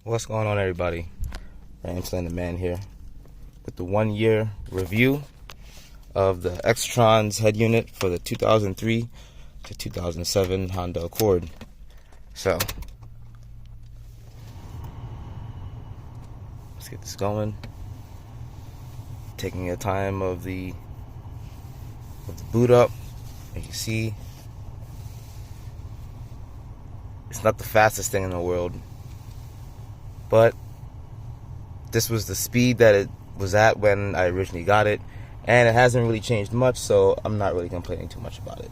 What's going on, everybody? I'm Slam the Man here with the 1-year review of the xtrons head unit for the 2003 to 2007 Honda Accord. So let's get this going. Taking the time of the boot up. As you see, it's not the fastest thing in the world, but this was the speed that it was at when I originally got it, and it hasn't really changed much, so I'm not really complaining too much about it.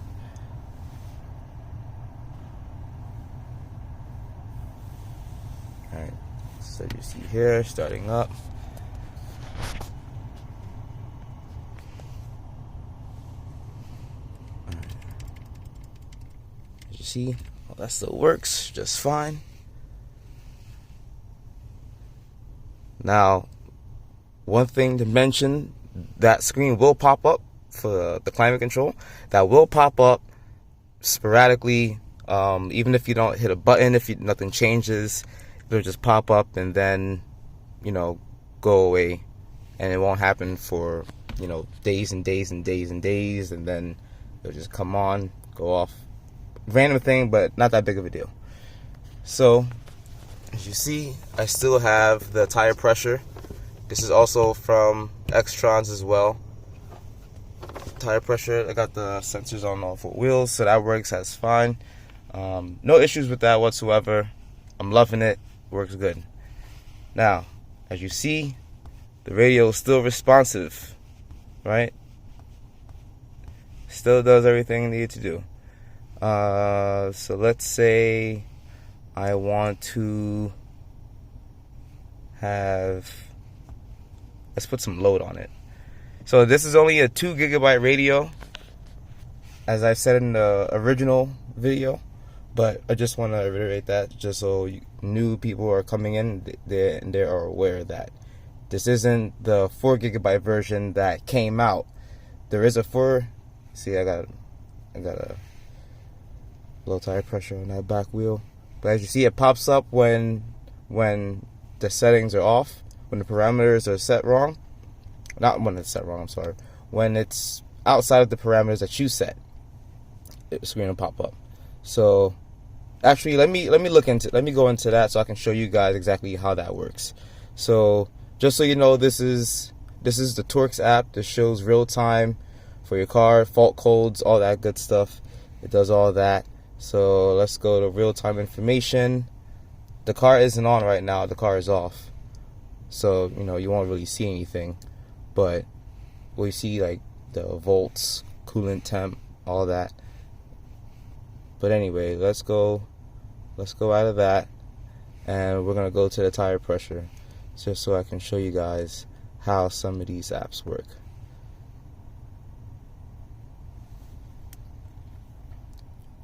Alright, so you see here, starting up. As you see, well, that still works just fine. Now, one thing to mention, that screen will pop up for the climate control. That will pop up sporadically, even if you don't hit a button. If nothing changes, it'll just pop up and then, go away, and it won't happen for days and days and days and days, and then it'll just come on, go off. Random thing, but not that big of a deal. So, as you see, I still have the tire pressure. This is also from xtrons as well. Tire pressure, I got the sensors on all 4 wheels, so that works as fine. No issues with that whatsoever. I'm loving it. Works good. Now, as you see, the radio is still responsive, right? Still does everything it needed to do. So let's say I want to let's put some load on it. So this is only a 2 gigabyte radio, as I said in the original video, but I just want to reiterate that just so new people are coming in, they are aware that this isn't the 4 gigabyte version that came out. There is a 4. See, I got a low tire pressure on that back wheel. But as you see, it pops up when the settings are off, when the parameters are set wrong. Not when it's set wrong, I'm sorry. When it's outside of the parameters that you set, the screen will pop up. So actually, let me go into that so I can show you guys exactly how that works. So just so you know, this is the Torx app that shows real time for your car, fault codes, all that good stuff. It does all that. So let's go to real-time information. The car isn't on right now. The car is off. So, you won't really see anything. But we see like the volts, coolant temp, all that. But anyway, let's go out of that. And we're going to go to the tire pressure, just so I can show you guys how some of these apps work.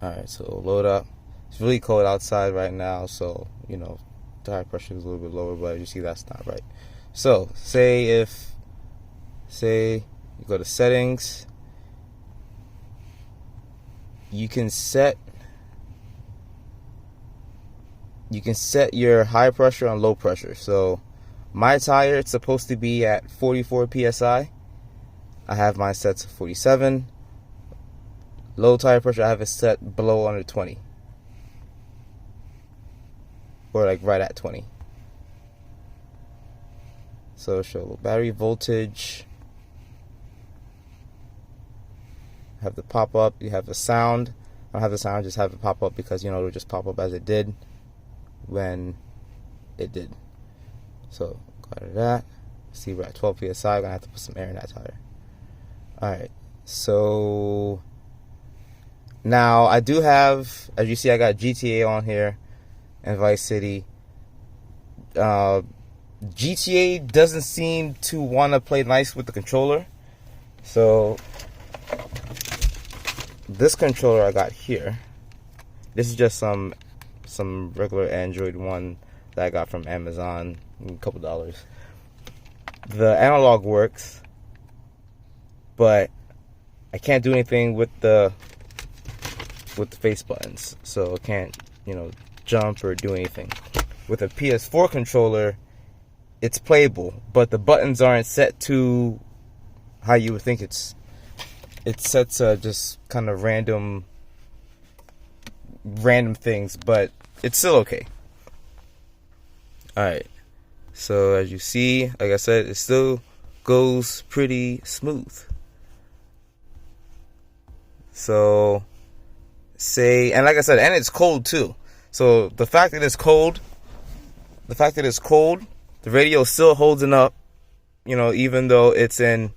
Alright, so load up. It's really cold outside right now, so tire pressure is a little bit lower, but you see that's not right. So say you go to settings, you can set your high pressure and low pressure. So my tire, it's supposed to be at 44 psi. I have mine set to 47. Low tire pressure, I have it set below under 20. Or like right at 20. So show battery voltage. Have the pop up. You have the sound. I don't have the sound, just have it pop up because it'll just pop up as it did when it did. So go out of that. See, we're at 12 psi. I'm gonna have to put some air in that tire. Alright, so now I do have, as you see, I got GTA on here and Vice City. GTA doesn't seem to want to play nice with the controller. So this controller I got here, this is just some regular Android one that I got from Amazon, a couple dollars. The analog works, but I can't do anything with the face buttons, so I can't, jump or do anything. with a PS4 controller, it's playable, but the buttons aren't set to how you would think it's set to just kind of random things, but it's still okay. Alright, so as you see, like I said, it still goes pretty smooth. So and like I said, and it's cold too. So the fact that it's cold, the radio still holding up, even though it's in,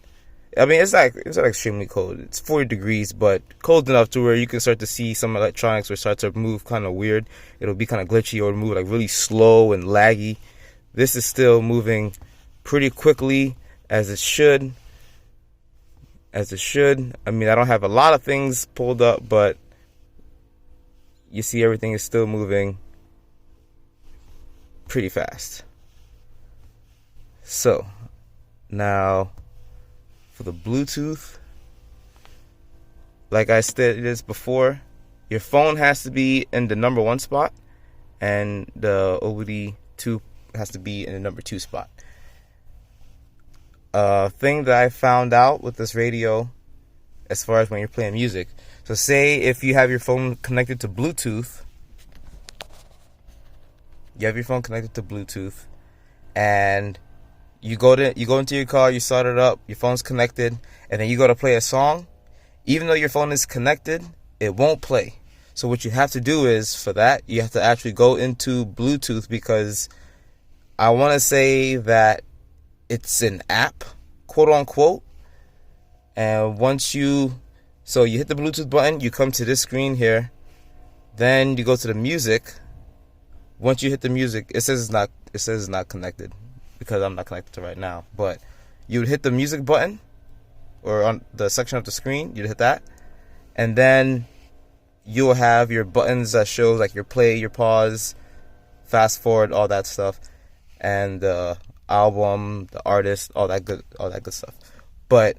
it's not extremely cold. It's 40 degrees, but cold enough to where you can start to see some electronics will start to move kind of weird. It'll be kind of glitchy or move like really slow and laggy. This is still moving pretty quickly as it should. I don't have a lot of things pulled up, but you see everything is still moving pretty fast. So, now for the Bluetooth, like I stated this before, your phone has to be in the number 1 spot, and the OBD2 has to be in the number 2 spot. Thing that I found out with this radio, as far as when you're playing music. So say if you have your phone connected to Bluetooth, and you go into your car, you start it up, your phone's connected, and then you go to play a song. Even though your phone is connected, it won't play. So what you have to do is, for that, you have to actually go into Bluetooth, because I want to say that it's an app, quote unquote. And once you hit the Bluetooth button, you come to this screen here. Then you go to the music. Once you hit the music, it says it's not connected, because I'm not connected to right now. But you would hit the music button, or on the section of the screen, you'd hit that, and then you'll have your buttons that shows like your play, your pause, fast forward, all that stuff, and the album, the artist, all that good stuff. But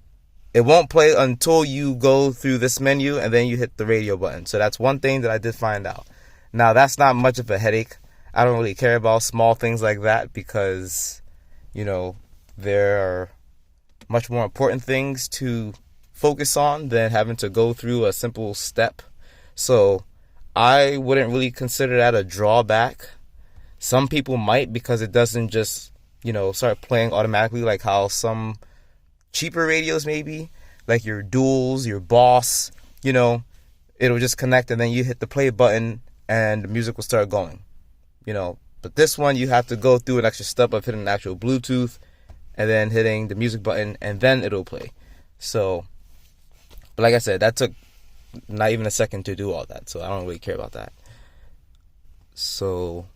it won't play until you go through this menu and then you hit the radio button. So that's one thing that I did find out. Now, that's not much of a headache. I don't really care about small things like that, because there are much more important things to focus on than having to go through a simple step. So I wouldn't really consider that a drawback. Some people might, because it doesn't just start playing automatically like how some cheaper radios maybe, like your Duals, your Boss, it'll just connect and then you hit the play button and the music will start going. But this one, you have to go through an extra step of hitting the actual Bluetooth and then hitting the music button, and then it'll play. So, but like I said, that took not even a second to do all that, so I don't really care about that. So,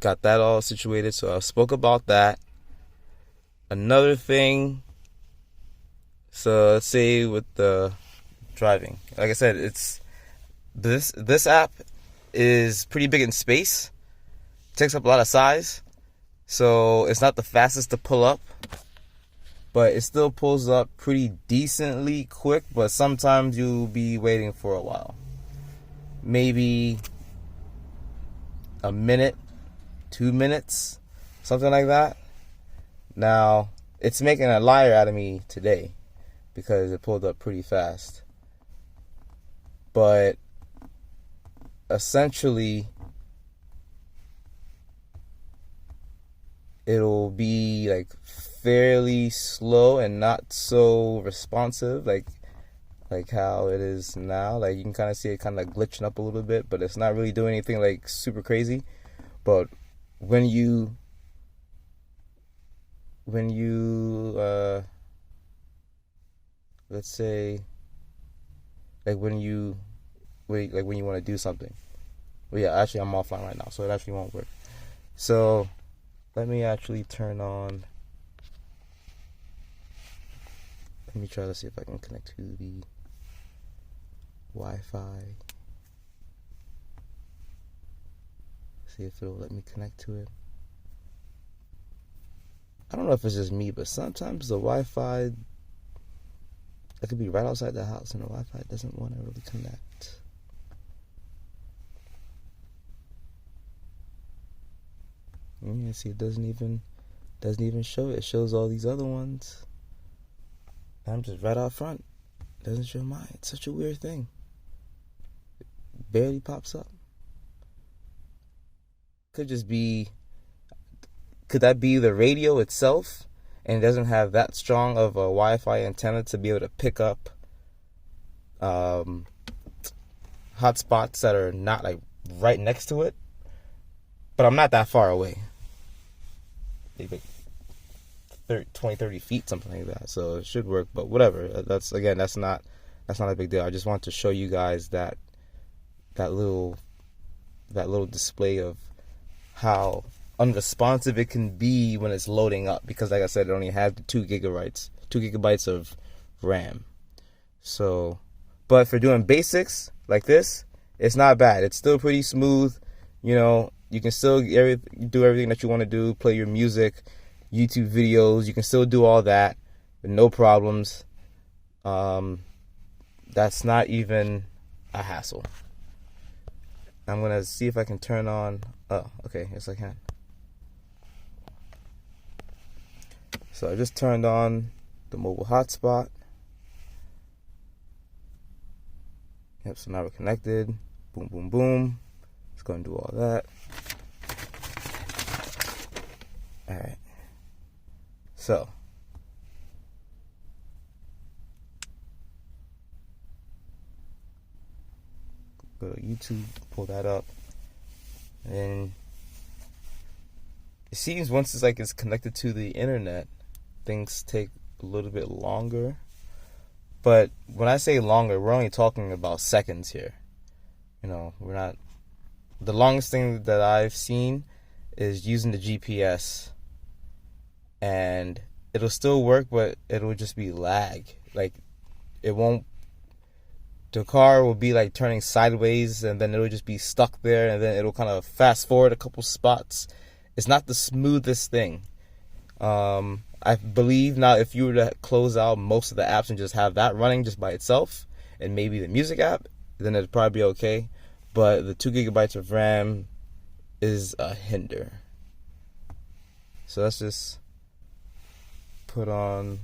got that all situated. So I spoke about that. Another thing, so let's say with the driving, like I said, it's this app is pretty big in space. Takes up a lot of size, so it's not the fastest to pull up, but it still pulls up pretty decently quick. But sometimes you'll be waiting for a while, maybe a minute, 2 minutes, something like that. Now, it's making a liar out of me today because it pulled up pretty fast, but essentially it'll be like fairly slow and not so responsive like how it is now. Like you can kind of see it kind of glitching up a little bit, but it's not really doing anything like super crazy. But when you let's say when you want to do something. Well, yeah, actually I'm offline right now, so it actually won't work. So let me actually turn on. Let me try to see if I can connect to the Wi-Fi. See if it'll let me connect to it. I don't know if it's just me, but sometimes the Wi-Fi, it could be right outside the house and the Wi-Fi doesn't want to really connect. Yeah, see, it doesn't even show it. It shows all these other ones. I'm just right out front. It doesn't show mine. It's such a weird thing. It barely pops up. Could just be. Could that be the radio itself, and it doesn't have that strong of a Wi-Fi antenna to be able to pick up hotspots that are not like right next to it? But I'm not that far away. Maybe 20, 30 feet, something like that. So it should work, but whatever. That's not a big deal. I just want to show you guys that little display of how unresponsive it can be when it's loading up, because like I said, it only has the 2 gigabytes of RAM. So, but for doing basics like this, it's not bad. It's still pretty smooth. You know, you can still do everything that you want to do, play your music, YouTube videos. You can still do all that with no problems. That's not even a hassle. I'm going to see if I can turn on. Oh, okay. Yes, I can. So I just turned on the mobile hotspot. Yep, so now we're connected. Boom, boom, boom. It's going to do all that. Alright. So. Go to YouTube, pull that up. And it seems once it's connected to the internet, things take a little bit longer. But when I say longer, we're only talking about seconds here. You know, we're not. The longest thing that I've seen is using the GPS, and it'll still work, but it'll just be lag. Like, it won't. The car will be like turning sideways, and then it'll just be stuck there, and then it'll kind of fast forward a couple spots. It's not the smoothest thing. I believe now if you were to close out most of the apps and just have that running just by itself, and maybe the music app, then it'd probably be okay. But the 2 gigabytes of RAM is a hinder. So let's just put on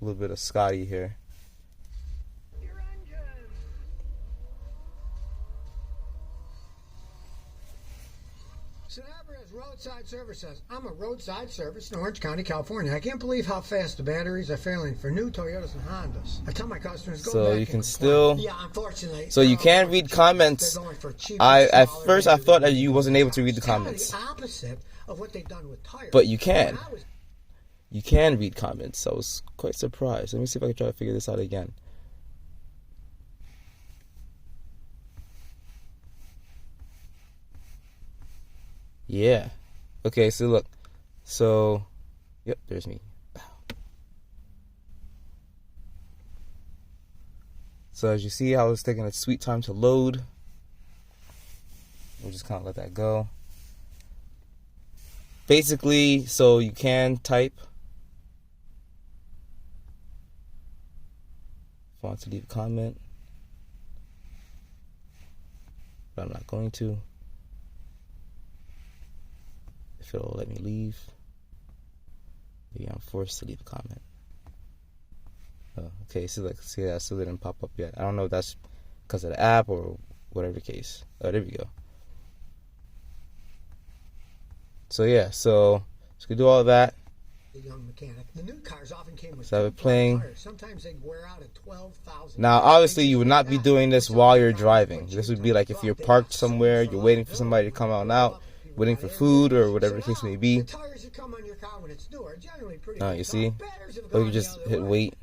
a little bit of Scotty here. Roadside service says, I'm a roadside service in Orange County, California. I can't believe how fast the batteries are failing for new Toyotas and Hondas. I tell my customers, go so back you can still, yeah, unfortunately. So you can read comments. At first I thought that you wasn't able to read the comments. The opposite of what they've done with tires. But you can. You can read comments. I was quite surprised. Let me see if I can try to figure this out again. Yeah. Okay, so look. So, yep, there's me. So as you see, I was taking a sweet time to load. We'll just kind of let that go. Basically, so you can type. If I want to leave a comment. But I'm not going to. If it'll let me leave. Maybe I'm forced to leave a comment. Oh, okay, so like, see that still didn't pop up yet. I don't know if that's because of the app or whatever the case. Oh, there we go. So yeah, so we do all that. The young mechanic. The new cars often came with so playing. tires. Sometimes they'd wear out at 12,000. Now, obviously, you would not be doing this while you're driving. This would be like if you're parked somewhere, you're waiting for somebody to come out and out, waiting for food or whatever the case may be. You see? Or you just hit wait.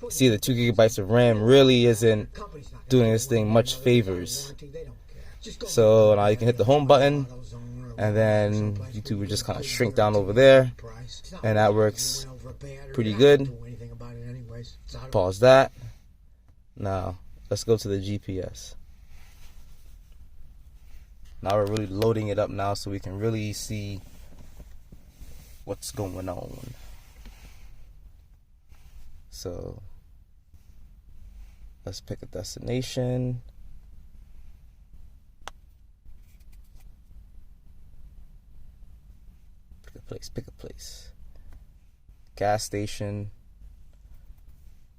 See, the 2 gigabytes of RAM really isn't doing this thing much favors. So now you can hit the home button, and then YouTube will just kind of shrink down over there, and that works pretty good. Pause that. Now let's go to the GPS. Now we're really loading it up now, so we can really see what's going on. So let's pick a destination. Pick a place. Gas station.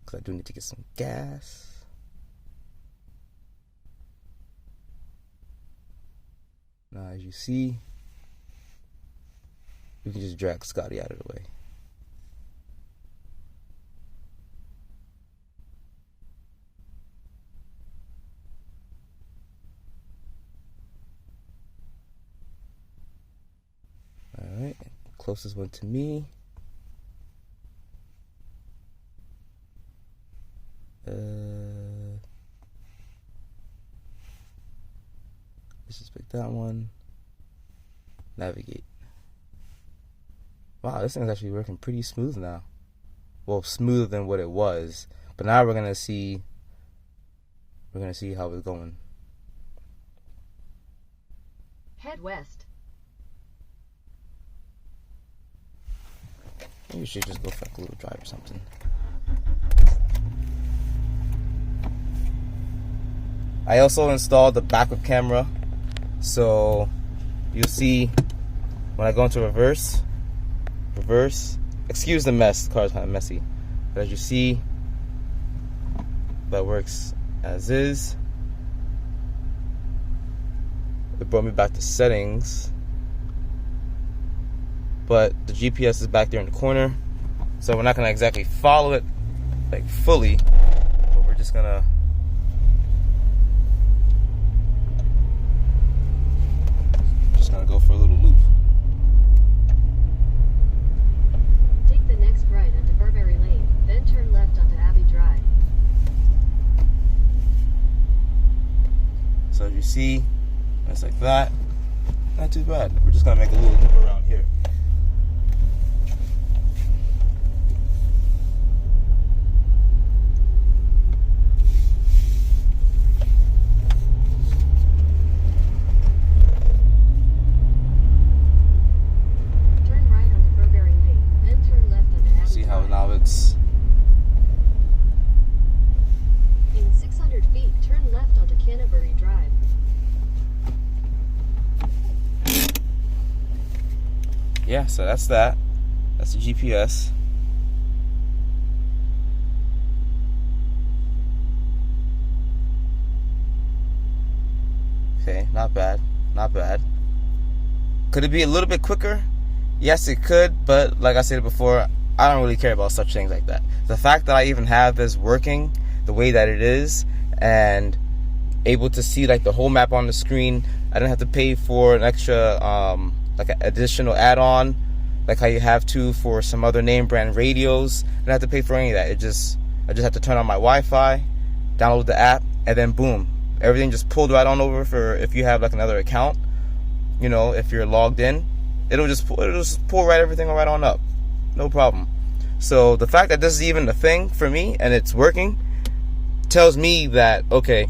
Because I do need to get some gas. Now, as you see, we can just drag Scotty out of the way. Alright, closest one to me. Let's just pick that one. Navigate. Wow, this thing's actually working pretty smooth now. Well, smoother than what it was. But now we're gonna see how it's going. Head west. Maybe we should just go for like a little drive or something. I also installed the backup camera, so you'll see when I go into reverse, excuse the mess, the car's kind of messy, but as you see, that works as is. It brought me back to settings, but the GPS is back there in the corner, so we're not going to exactly follow it like fully, but we're just going to go for a little loop. Take the next right onto Burberry Lane, then turn left onto Abbey Drive. So as you see, it's like that. Not too bad. We're just gonna make a little loop around here. Now it's in 600 feet, turn left onto Canterbury Drive. Yeah, so that's that. That's the GPS. Okay, not bad. Not bad. Could it be a little bit quicker? Yes, it could, but like I said before, I don't really care about such things like that. The fact that I even have this working the way that it is and able to see like the whole map on the screen, I don't have to pay for an extra like an additional add-on like how you have to for some other name brand radios. I don't have to pay for any of that. I just have to turn on my Wi-Fi, download the app, and then boom, everything just pulled right on over. For if you have like another account, you know, if you're logged in, it'll just pull right everything right on up. No problem. So the fact that this is even a thing for me and it's working tells me that, okay,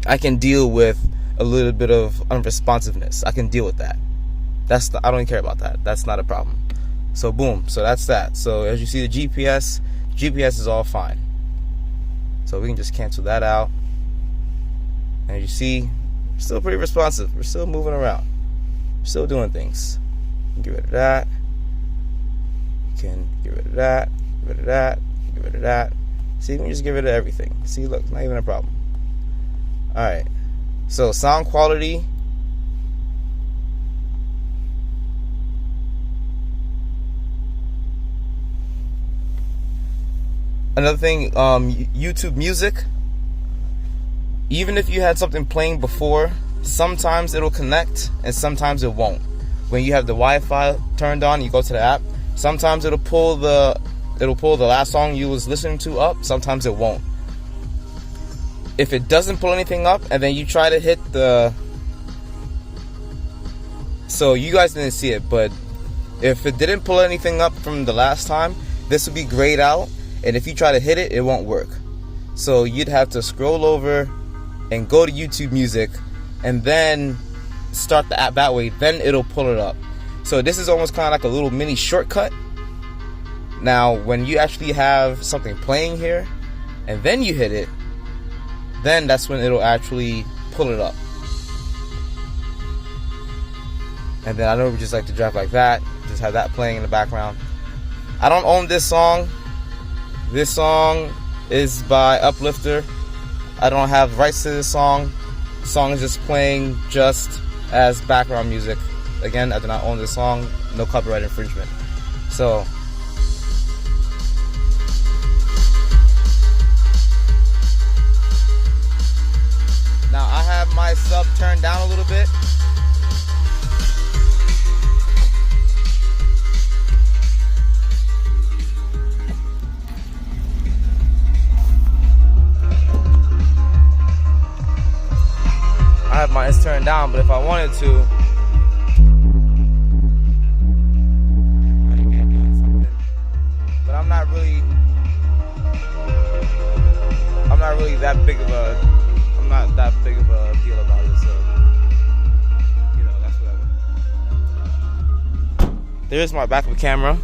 I can deal with a little bit of unresponsiveness. I can deal with that. I don't even care about that. That's not a problem. So boom. So that's that. So as you see, the GPS is all fine. So we can just cancel that out. And you see, we're still pretty responsive. We're still moving around. We're still doing things. Get rid of that. Can get rid of that, get rid of that, get rid of that. See, we can just get rid of everything. See, look, not even a problem. Alright, so sound quality. Another thing, YouTube Music. Even if you had something playing before, sometimes it'll connect and sometimes it won't. When you have the Wi-Fi turned on, you go to the app. Sometimes it'll pull the last song you was listening to up. Sometimes it won't. If it doesn't pull anything up, and then you try to hit the, so you guys didn't see it, but if it didn't pull anything up from the last time, this would be grayed out, and if you try to hit it, it won't work. So you'd have to scroll over and go to YouTube Music, and then start the app that way. Then it'll pull it up. So this is almost kind of like a little mini shortcut. Now, when you actually have something playing here, and then you hit it, then that's when it'll actually pull it up. And then I know we just like to drive like that. Just have that playing in the background. I don't own this song. This song is by Uplifter. I don't have rights to this song. The song is just playing just as background music. Again, I do not own this song. No copyright infringement. So now I have my sub turned down a little bit. I have mine turned down, but if I wanted to, but I'm not really that big of a, I'm not that big of a deal about it, so, you know, that's whatever. There's my backup camera.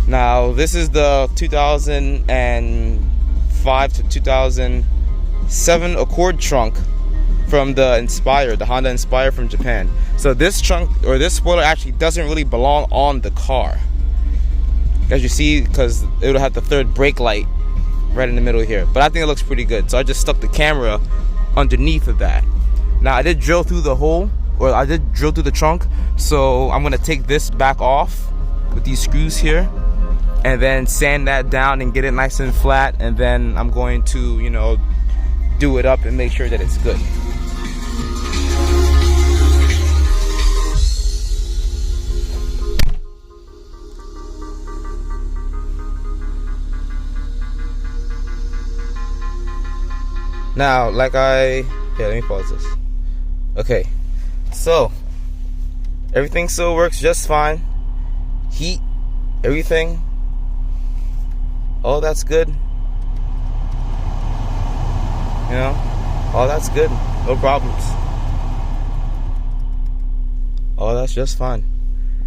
Now, this is the 2005 to 2007 Accord trunk from the Inspire, the Honda Inspire from Japan. So this trunk, or this spoiler, actually doesn't really belong on the car, as you see, because it would have the third brake light right in the middle here. But I think it looks pretty good, so I just stuck the camera underneath of that. Now I did drill through the hole, or I did drill through the trunk, so I'm gonna take this back off with these screws here, and then sand that down and get it nice and flat, and then I'm going to, you know, do it up and make sure that it's good. Now, let me pause this. Okay, so everything still works just fine. Heat, everything, all that's good. You know, all that's good, no problems. All that's just fine.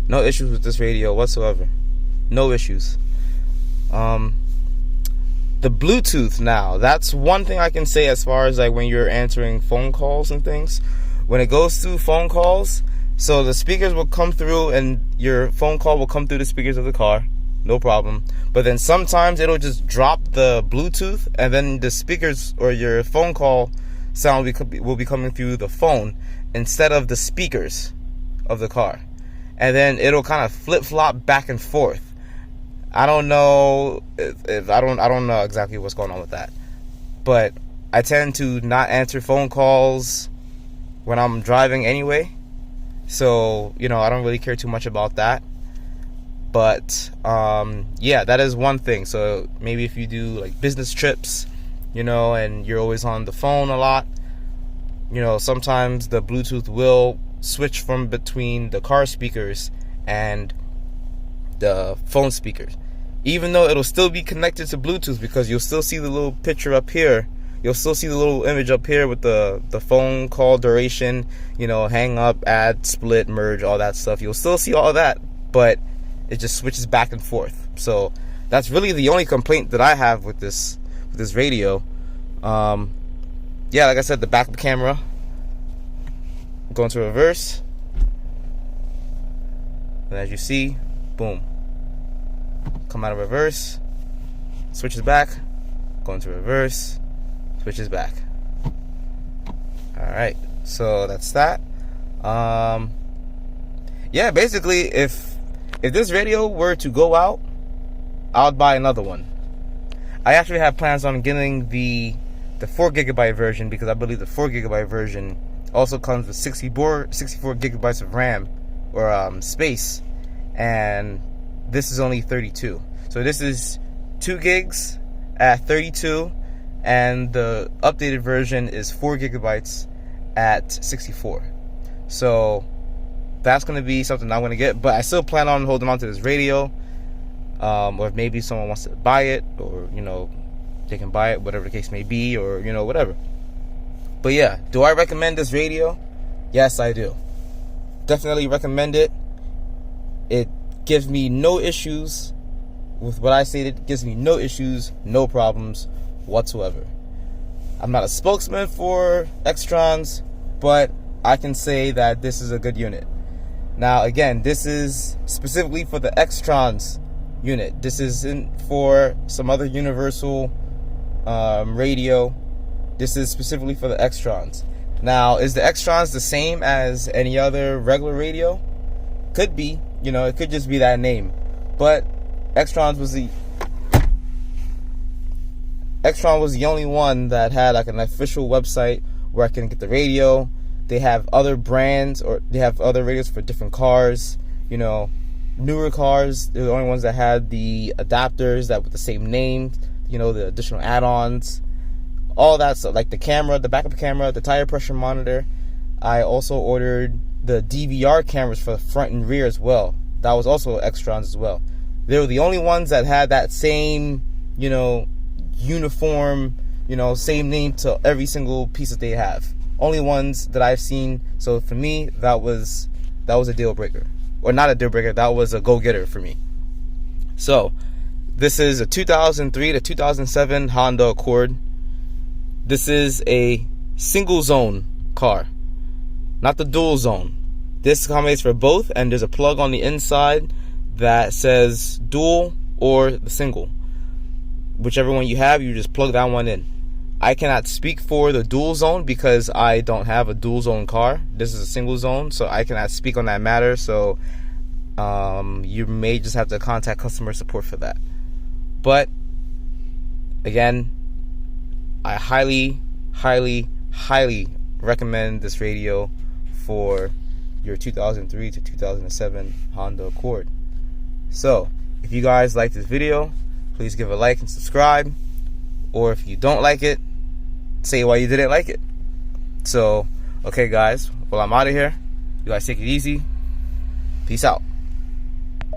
No issues with this radio whatsoever. No issues. The Bluetooth now, that's one thing I can say as far as like when you're answering phone calls and things. When it goes through phone calls, so the speakers will come through and your phone call will come through the speakers of the car. No problem. But then sometimes it'll just drop the Bluetooth, and then the speakers or your phone call sound will be coming through the phone instead of the speakers of the car. And then it'll kind of flip-flop back and forth. I don't know if I don't know exactly what's going on with that. But I tend to not answer phone calls when I'm driving anyway. So, you know, I don't really care too much about that. But yeah, that is one thing. So maybe if you do like business trips, you know, and you're always on the phone a lot, you know, sometimes the Bluetooth will switch from between the car speakers and the phone speakers, even though it'll still be connected to Bluetooth, because you'll still see the little picture up here. You'll still see the little image up here with the phone call duration, you know, hang up, add, split, merge, all that stuff. You'll still see all that, but it just switches back and forth. So that's really the only complaint that I have with this radio. Yeah, like I said, the backup camera, go into reverse, and as you see, boom, come out of reverse, switches back, go into reverse, switches back. Alright, so that's that. Yeah, basically, if this radio were to go out, I would buy another one. I actually have plans on getting the 4GB version, because I believe the 4GB version also comes with 64 gigabytes of RAM or space, and this is only 32. So this is 2 gigs at 32, and the updated version is 4 gigabytes at 64. So that's going to be something I'm going to get, but I still plan on holding on to this radio. Or if maybe someone wants to buy it, or, you know, they can buy it, whatever the case may be, or, you know, whatever. But yeah, do I recommend this radio? Yes, I do. Definitely recommend it. It gives me no issues with what I stated. It gives me no issues, no problems whatsoever. I'm not a spokesman for Xtrons, but I can say that this is a good unit. Now, again, this is specifically for the xtrons unit. This isn't for some other universal radio. This is specifically for the xtrons. Now, is the xtrons the same as any other regular radio? Could be. You know, it could just be that name. But xtrons was the only one that had like an official website where I can get the radio. They have other brands, or they have other radios for different cars. You know, newer cars, they're the only ones that had the adapters that with the same name. You know, the additional add-ons, all that stuff, like the camera, the backup camera, the tire pressure monitor. I also ordered the DVR cameras for the front and rear as well. That was also xtrons as well. They were the only ones that had that same, you know, uniform, you know, same name to every single piece that they have. Only ones that I've seen. So for me, that was a deal breaker, or not a deal breaker. That was a go getter for me. So this is a 2003 to 2007 Honda Accord. This is a single zone car, not the dual zone. This accommodates for both, and there's a plug on the inside that says dual or the single. Whichever one you have, you just plug that one in. I cannot speak for the dual zone because I don't have a dual zone car. This is a single zone, so I cannot speak on that matter. So you may just have to contact customer support for that. But again, I highly, highly, highly recommend this radio for your 2003 to 2007 Honda Accord. So if you guys like this video, please give a like and subscribe. Or if you don't like it, say why you didn't like it. So, okay guys, well, I'm out of here. You guys take it easy. Peace out.